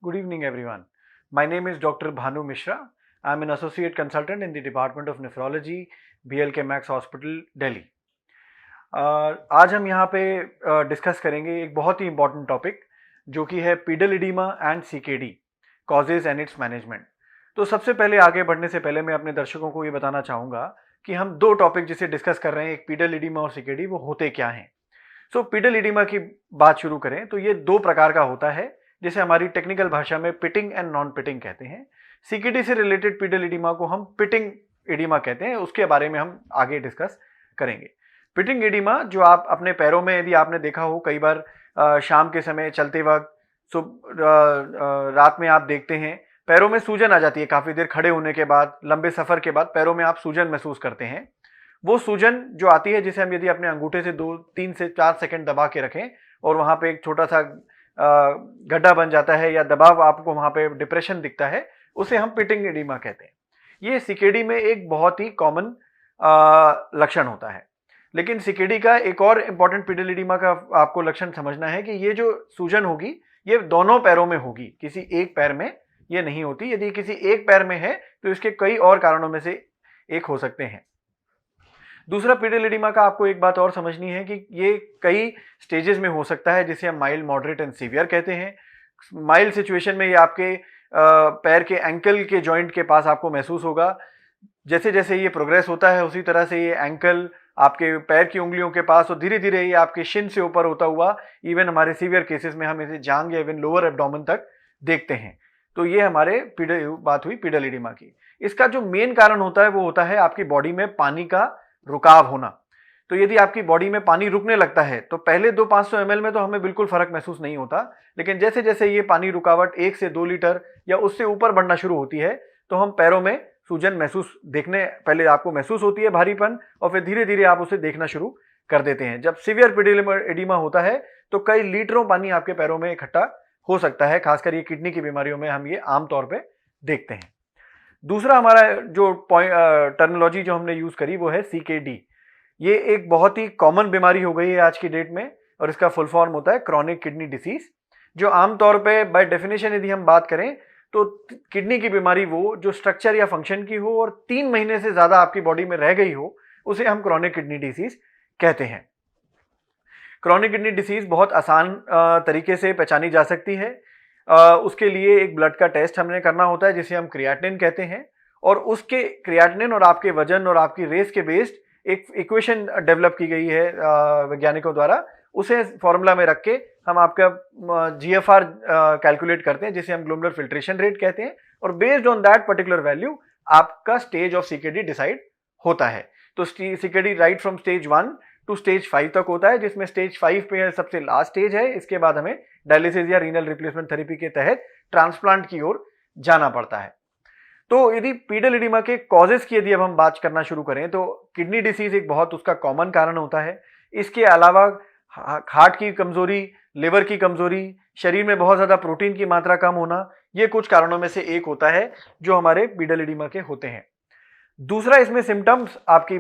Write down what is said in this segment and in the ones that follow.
Good evening, everyone. My name is Dr. Bhanu Mishra. I am an associate consultant in the Department of Nephrology, BLK Max Hospital, Delhi. आज हम यहाँ पे discuss करेंगे एक बहुत ही important topic जो कि है pedal oedema and CKD causes and it's management. तो सबसे पहले आगे बढ़ने से पहले मैं अपने दर्शकों को ये बताना चाहूँगा कि हम दो टॉपिक जिसे डिस्कस कर रहे हैं, एक पीडल इडीमा और सीकेडी, वो होते क्या हैं। सो पीडल इडीमा की बात शुरू करें तो ये दो प्रकार का होता है, जिसे हमारी टेक्निकल भाषा में पिटिंग एंड नॉन पिटिंग कहते हैं। सीकेडी से रिलेटेड पीडल इडीमा को हम पिटिंग इडीमा कहते हैं, उसके बारे में हम आगे डिस्कस करेंगे। पिटिंग इडीमा जो आप अपने पैरों में, यदि आपने देखा हो कई बार शाम के समय चलते वक्त, रात में आप देखते हैं पैरों में सूजन आ जाती है, काफ़ी देर खड़े होने के बाद, लंबे सफ़र के बाद पैरों में आप सूजन महसूस करते हैं। वो सूजन जो आती है, जिसे हम यदि अपने अंगूठे से 2-3 से 4 सेकंड दबा के रखें और वहाँ पे एक छोटा सा गड्ढा बन जाता है या दबाव, आपको वहाँ पे डिप्रेशन दिखता है, उसे हम पिटिंग इडीमा कहते हैं। ये सीकेडी में एक बहुत ही कॉमन लक्षण होता है। लेकिन सीकेडी का एक और इम्पॉर्टेंट पीडल इडीमा का आपको लक्षण समझना है कि ये जो सूजन होगी ये दोनों पैरों में होगी, किसी एक पैर में ये नहीं होती। यदि किसी एक पैर में है तो इसके कई और कारणों में से एक हो सकते हैं। दूसरा, पीडल इडीमा का आपको एक बात और समझनी है कि ये कई स्टेजेस में हो सकता है, जिसे हम माइल्ड, मॉडरेट एंड सीवियर कहते हैं। माइल्ड सिचुएशन में ये आपके पैर के एंकल के जॉइंट के पास आपको महसूस होगा। जैसे जैसे ये प्रोग्रेस होता है उसी तरह से ये एंकल आपके पैर की उंगलियों के पास, और धीरे धीरे ये आपके शिन से ऊपर होता हुआ इवन हमारे सीवियर केसेस में हम इसे जांग या इवन लोअर एब्डोमेन तक देखते हैं। तो ये हमारे बात हुई पीडल इडीमा की। इसका जो मेन कारण होता है वो होता है आपकी बॉडी में पानी का रुकाव होना। तो यदि आपकी बॉडी में पानी रुकने लगता है तो पहले 500 ml में तो हमें बिल्कुल फर्क महसूस नहीं होता, लेकिन जैसे जैसे ये पानी रुकावट 1 से 2 लीटर या उससे ऊपर बढ़ना शुरू होती है तो हम पैरों में सूजन पहले आपको महसूस होती है, भारीपन, और फिर धीरे धीरे आप उसे देखना शुरू कर देते हैं। जब सीवियर पीडल इडीमा होता है तो कई लीटरों पानी आपके पैरों में इकट्ठा हो सकता है। खासकर ये किडनी की बीमारियों में हम ये आमतौर पर देखते हैं। दूसरा हमारा जो टर्मिनोलॉजी जो हमने यूज करी वो है सीकेडी। ये एक बहुत ही कॉमन बीमारी हो गई है आज की डेट में, और इसका फुल फॉर्म होता है क्रॉनिक किडनी डिसीज, जो आमतौर पे बाय डेफिनेशन यदि हम बात करें तो किडनी की बीमारी वो जो स्ट्रक्चर या फंक्शन की हो और 3 महीने से ज्यादा आपकी बॉडी में रह गई हो, उसे हम क्रॉनिक किडनी डिसीज कहते हैं। क्रॉनिक किडनी डिसीज बहुत आसान तरीके से पहचानी जा सकती है। उसके लिए एक ब्लड का टेस्ट हमने करना होता है, जिसे हम क्रिएटिनिन कहते हैं, और उसके क्रिएटिनिन और आपके वजन और आपकी रेस के बेस्ड एक इक्वेशन डेवलप की गई है वैज्ञानिकों द्वारा। उसे फॉर्मूला में रख के हम आपका GFR कैलकुलेट करते हैं, जिसे हम ग्लोमेरुलर फिल्ट्रेशन रेट कहते हैं, और based on that particular value आपका स्टेज ऑफ सीकेडी डिसाइड होता है। तो CKD right from stage 1 to stage 5 तक होता है, जिसमें स्टेज 5 पे सबसे लास्ट स्टेज है। इसके बाद हमें डायलिसिस या रीनल रिप्लेसमेंट थेरेपी के तहत ट्रांसप्लांट की ओर जाना पड़ता है। तो यदि पीडल इडीमा के कॉजेस की यदि अब हम बात करना शुरू करें तो किडनी डिसीज एक बहुत उसका कॉमन कारण होता है। इसके अलावा हार्ट की कमजोरी, लिवर की कमजोरी, शरीर में बहुत ज्यादा प्रोटीन की मात्रा कम होना, ये कुछ कारणों में से एक होता है जो हमारे पीडल इडीमा के होते हैं। दूसरा, इसमें सिम्टम्स आपकी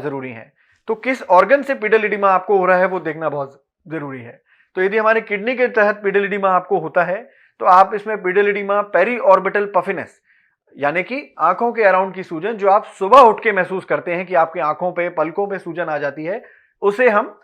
जरूरी हैं। तो किस ऑर्गन से पीडल इडीमा आपको हो रहा है वो देखना बहुत जरूरी है। तो यदि हमारे किडनी के तहत पीडल इडीमा आपको होता है तो आप इसमें pedal oedema periorbital puffiness, यानी कि आंखों के अराउंड की सूजन, जो आप सुबह उठ के महसूस करते हैं कि आपकी आंखों पे, पलकों पे सूजन आ जाती है, उसे हम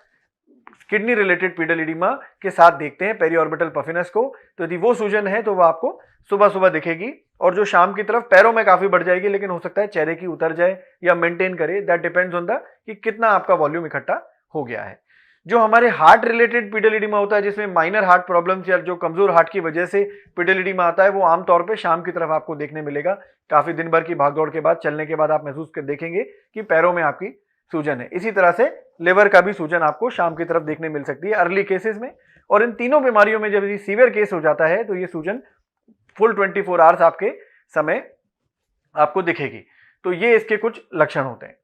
किडनी रिलेटेड पीडल इडीमा के साथ देखते हैं, पेरी ऑर्बिटल पफिनेस को। तो यदि वो सूजन है तो वो आपको सुबह सुबह दिखेगी, और जो शाम की तरफ पैरों में काफी बढ़ जाएगी, लेकिन हो सकता है चेहरे की उतर जाए या मेंटेन करे। दैट डिपेंड्स ऑन द कि कितना आपका वॉल्यूम इकट्ठा हो गया है। जो हमारे हार्ट रिलेटेड पीडल इडीमा होता है, जिसमें माइनर हार्ट प्रॉब्लम्स या जो कमजोर हार्ट की वजह से पीडल इडीमा आता है, वो आमतौर पे शाम की तरफ आपको देखने मिलेगा। काफी दिन भर की भागदौड़ के बाद, चलने के बाद आप महसूस कर देखेंगे कि पैरों में आपकी सूजन है। इसी तरह से लिवर का भी सूजन आपको शाम की तरफ देखने मिल सकती है अर्ली केसेस में। और इन तीनों बीमारियों में जब सीवियर केस हो जाता है तो ये सूजन फुल 24 आवर्स आपके समय आपको दिखेगी। तो ये इसके कुछ लक्षण होते हैं।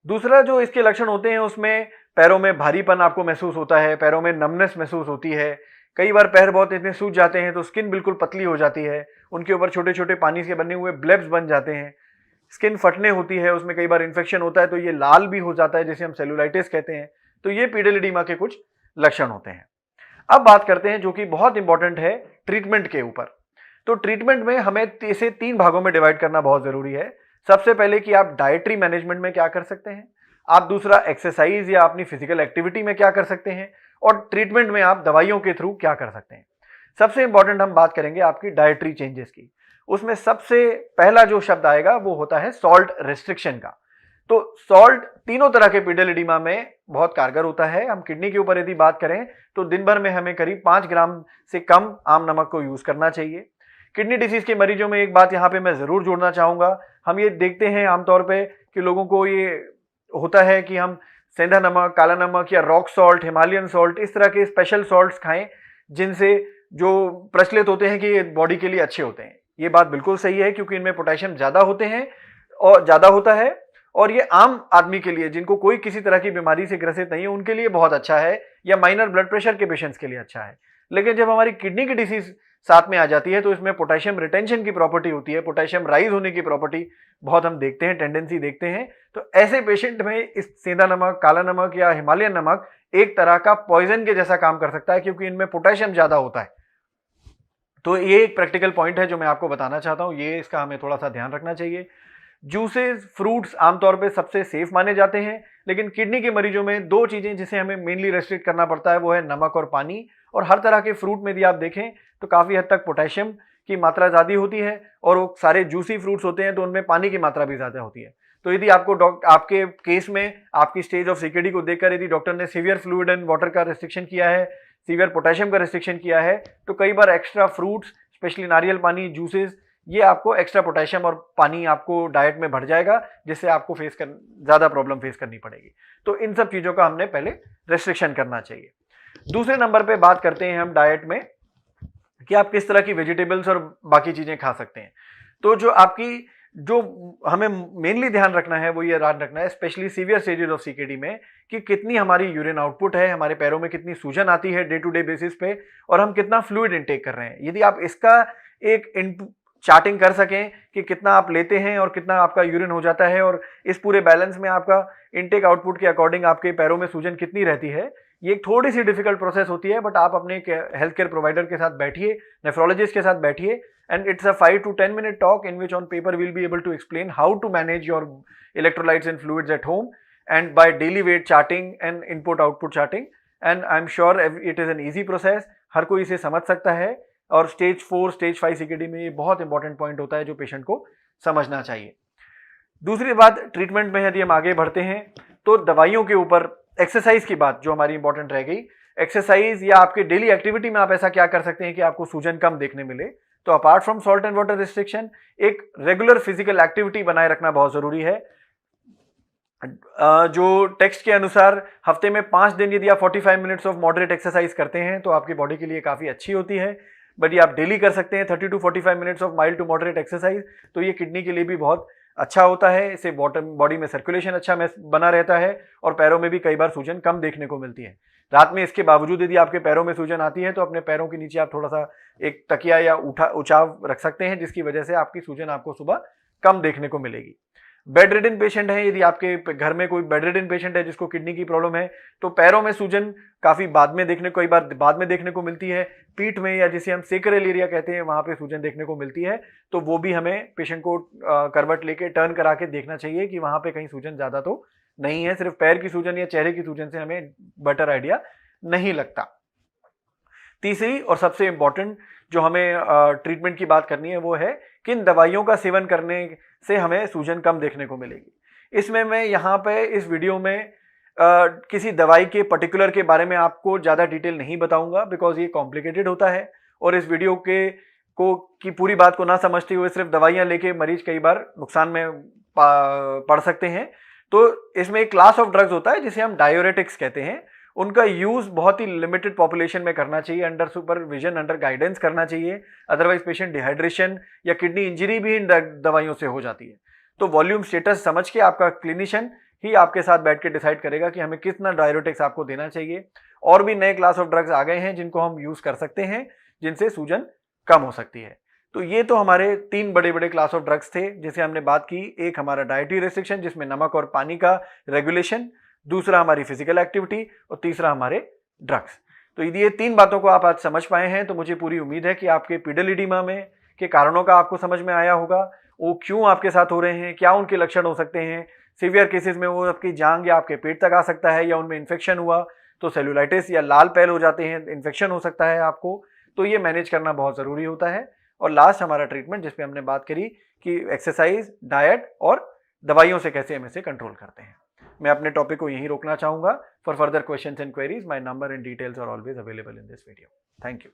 दूसरा जो इसके लक्षण होते हैं, उसमें पैरों में भारीपन आपको महसूस होता है, पैरों में नमनेस महसूस होती है। कई बार पैर बहुत इतने सूज जाते हैं तो स्किन बिल्कुल पतली हो जाती है, उनके ऊपर छोटे छोटे पानी से बने हुए ब्लेब्स बन जाते हैं, स्किन फटने होती है, उसमें कई बार इन्फेक्शन होता है तो ये लाल भी हो जाता है, जिसे हम सेलुलाइटिस कहते हैं। तो ये पीडल इडीमा के कुछ लक्षण होते हैं। अब बात करते हैं जो कि बहुत इंपॉर्टेंट है ट्रीटमेंट के ऊपर। तो ट्रीटमेंट में हमें इसे 3 भागों में डिवाइड करना बहुत जरूरी है। सबसे पहले कि आप डाइटरी मैनेजमेंट में क्या कर सकते हैं, आप दूसरा एक्सरसाइज या अपनी फिजिकल एक्टिविटी में क्या कर सकते हैं, और ट्रीटमेंट में आप दवाइयों के थ्रू क्या कर सकते हैं। सबसे इंपॉर्टेंट हम बात करेंगे आपकी डाइटरी चेंजेस की। उसमें सबसे पहला जो शब्द आएगा वो होता है सॉल्ट रिस्ट्रिक्शन का। तो सॉल्ट तीनों तरह के पीडल एडिमा में बहुत कारगर होता है। हम किडनी के ऊपर यदि बात करें तो दिन भर में हमें करीब 5 ग्राम से कम आम नमक को यूज करना चाहिए। किडनी डिसीज के मरीजों में एक बात यहाँ पे मैं जरूर जोड़ना चाहूंगा, हम ये देखते हैं आमतौर पे कि लोगों को ये होता है कि हम सेंधा नमक, काला नमक या रॉक सॉल्ट, हिमालयन सॉल्ट, इस तरह के स्पेशल सॉल्ट्स खाएं जिनसे जो प्रचलित होते हैं कि ये बॉडी के लिए अच्छे होते हैं। ये बात बिल्कुल सही है क्योंकि इनमें पोटेशियम ज्यादा होते हैं और ज्यादा होता है, और ये आम आदमी के लिए जिनको कोई किसी तरह की बीमारी से ग्रसित नहीं है उनके लिए बहुत अच्छा है, या माइनर ब्लड प्रेशर के पेशेंट्स के लिए अच्छा है। लेकिन जब हमारी किडनी की डिसीज साथ में आ जाती है तो इसमें पोटेशियम रिटेंशन की प्रॉपर्टी होती है, पोटेशियम राइज होने की प्रॉपर्टी बहुत हम देखते हैं, टेंडेंसी देखते हैं। तो ऐसे पेशेंट में इस सेंधा नमक, काला नमक या हिमालयन नमक एक तरह का पॉइजन के जैसा काम कर सकता है क्योंकि इनमें पोटेशियम ज्यादा होता है। तो ये एक प्रैक्टिकल पॉइंट है जो मैं आपको बताना चाहता हूं, ये इसका हमें थोड़ा सा ध्यान रखना चाहिए। जूसेस, फ्रूट्स आमतौर पे सबसे सेफ माने जाते हैं, लेकिन किडनी के मरीजों में 2 चीजें जिसे हमें मेनली रेस्ट्रिक्ट करना पड़ता है वो है नमक और पानी। और हर तरह के फ्रूट में यदि आप देखें तो काफी हद तक पोटेशियम की मात्रा ज्यादा होती है, और वो सारे जूसी फ्रूट्स होते हैं तो उनमें पानी की मात्रा भी ज्यादा होती है। तो यदि आपको आपके केस में आपकी स्टेज ऑफ सीकेडी को देखकर यदि डॉक्टर ने सीवियर फ्लूइड एंड वाटर का रिस्ट्रिक्शन किया है, सीवियर पोटेशियम का रिस्ट्रिक्शन किया है, तो कई बार एक्स्ट्रा फ्रूट्स, स्पेशली नारियल पानी, जूसेस, ये आपको एक्स्ट्रा पोटेशियम और पानी आपको डाइट में बढ़ जाएगा, जिससे आपको ज्यादा प्रॉब्लम फेस करनी पड़ेगी। तो इन सब चीजों का हमने पहले रेस्ट्रिक्शन करना चाहिए। दूसरे नंबर पे बात करते हैं हम डाइट में कि आप किस तरह की वेजिटेबल्स और बाकी चीजें खा सकते हैं। तो जो हमें मेनली ध्यान रखना है वो ये ध्यान रखना है, specially severe stages of CKD में, कि कितनी हमारी यूरिन आउटपुट है, हमारे पैरों में कितनी सूजन आती है डे टू डे बेसिस पे, और हम कितना फ्लूइड इनटेक कर रहे हैं। यदि आप इसका एक चार्टिंग कर सकें कि कितना आप लेते हैं और कितना आपका यूरिन हो जाता है, और इस पूरे बैलेंस में आपका इनटेक आउटपुट के अकॉर्डिंग आपके पैरों में सूजन कितनी रहती है, ये एक थोड़ी सी डिफिकल्ट प्रोसेस होती है। बट आप अपने हेल्थ केयर प्रोवाइडर के साथ बैठिए, नेफ्रोलॉजिस्ट के साथ बैठिए, and it's a 5 to 10 minute talk in which on paper we'll be able to explain how to manage your electrolytes and fluids at home, and by daily weight charting and input output charting, and I'm sure it is an easy process, हर कोई इसे समझ सकता है। और stage 4, stage 5 CKD में ये बहुत important point होता है जो पेशेंट को समझना चाहिए। दूसरी बात, ट्रीटमेंट में यदि हम आगे बढ़ते हैं तो दवाइयों के ऊपर एक्सरसाइज की बात जो हमारी इंपॉर्टेंट रह गई, एक्सरसाइज या आपके डेली एक्टिविटी में आप ऐसा क्या कर सकते हैं कि आपको सूजन कम देखने मिले। तो apart from salt and water restriction, एक रेगुलर फिजिकल एक्टिविटी बनाए रखना बहुत जरूरी है। जो टेक्स्ट के अनुसार हफ्ते में 5 दिन यदि आप 45 मिनट्स ऑफ मॉडरेट एक्सरसाइज करते हैं तो आपकी बॉडी के लिए काफी अच्छी होती है। बट ये आप डेली कर सकते हैं 30 to 45 minutes of mild to moderate exercise, तो ये किडनी के लिए भी बहुत अच्छा होता है। इससे बॉडी में सर्कुलेशन अच्छा बना रहता है और पैरों में भी कई बार सूजन कम देखने को मिलती है। रात में इसके बावजूद यदि आपके पैरों में सूजन आती है तो अपने पैरों के नीचे आप थोड़ा सा एक तकिया या उछाव रख सकते हैं, जिसकी वजह से आपकी सूजन आपको सुबह कम देखने को मिलेगी। बेड रिडन पेशेंट है, यदि आपके घर में कोई बेड रिडन पेशेंट है जिसको किडनी की प्रॉब्लम है, तो पैरों में सूजन काफी कई बार बाद में देखने को मिलती है। पीठ में, या जिसे हम सेक्रल एरिया कहते हैं, वहां पे सूजन देखने को मिलती है। तो वो भी हमें पेशेंट को करवट लेके टर्न करा के देखना चाहिए कि वहां पे कहीं सूजन ज्यादा तो नहीं है। सिर्फ पैर की सूजन या चेहरे की सूजन से हमें बेटर आइडिया नहीं लगता। तीसरी और सबसे इंपॉर्टेंट जो हमें ट्रीटमेंट की बात करनी है वो है किन दवाइयों का सेवन करने से हमें सूजन कम देखने को मिलेगी। इसमें मैं यहाँ पे इस वीडियो में किसी दवाई के पर्टिकुलर के बारे में आपको ज़्यादा डिटेल नहीं बताऊंगा, बिकॉज ये कॉम्प्लिकेटेड होता है और इस वीडियो की पूरी बात को ना समझते हुए सिर्फ दवाइयाँ लेके मरीज कई बार नुकसान में पड़ सकते हैं। तो इसमें एक क्लास ऑफ ड्रग्स होता है जिसे हम डायोरेटिक्स कहते हैं। उनका यूज बहुत ही लिमिटेड पॉपुलेशन में करना चाहिए, अंडर सुपरविजन, अंडर गाइडेंस करना चाहिए। अदरवाइज पेशेंट डिहाइड्रेशन या किडनी इंजरी भी इन दवाइयों से हो जाती है। तो वॉल्यूम स्टेटस समझ के आपका क्लिनिशियन ही आपके साथ बैठ के डिसाइड करेगा कि हमें कितना डायोरेटिक्स आपको देना चाहिए। और भी नए क्लास ऑफ ड्रग्स आ गए हैं जिनको हम यूज कर सकते हैं, जिनसे सूजन कम हो सकती है। तो ये तो हमारे 3 बड़े बड़े क्लास ऑफ ड्रग्स थे जिसे हमने बात की। एक हमारा डाइटरी रेस्ट्रिक्शन जिसमें नमक और पानी का रेगुलेशन, दूसरा हमारी फिजिकल एक्टिविटी, और तीसरा हमारे ड्रग्स। तो यदि ये 3 बातों को आप आज समझ पाए हैं तो मुझे पूरी उम्मीद है कि आपके पीडल एडिमा में, के कारणों का आपको समझ में आया होगा, वो क्यों आपके साथ हो रहे हैं, क्या उनके लक्षण हो सकते हैं। सीवियर केसेस में वो आपकी जांघ या आपके पेट तक आ सकता है, या उनमें इन्फेक्शन हुआ तो सेलुलाइटिस या लाल पैल हो जाते हैं, इन्फेक्शन हो सकता है आपको। तो ये मैनेज करना बहुत ज़रूरी होता है। और लास्ट हमारा ट्रीटमेंट जिस पे हमने बात करी कि एक्सरसाइज, डाइट और दवाइयों से कैसे हम इसे कंट्रोल करते हैं। मैं अपने टॉपिक को यहीं रोकना चाहूंगा। For further questions and queries, my number and details are always available in this video. Thank you.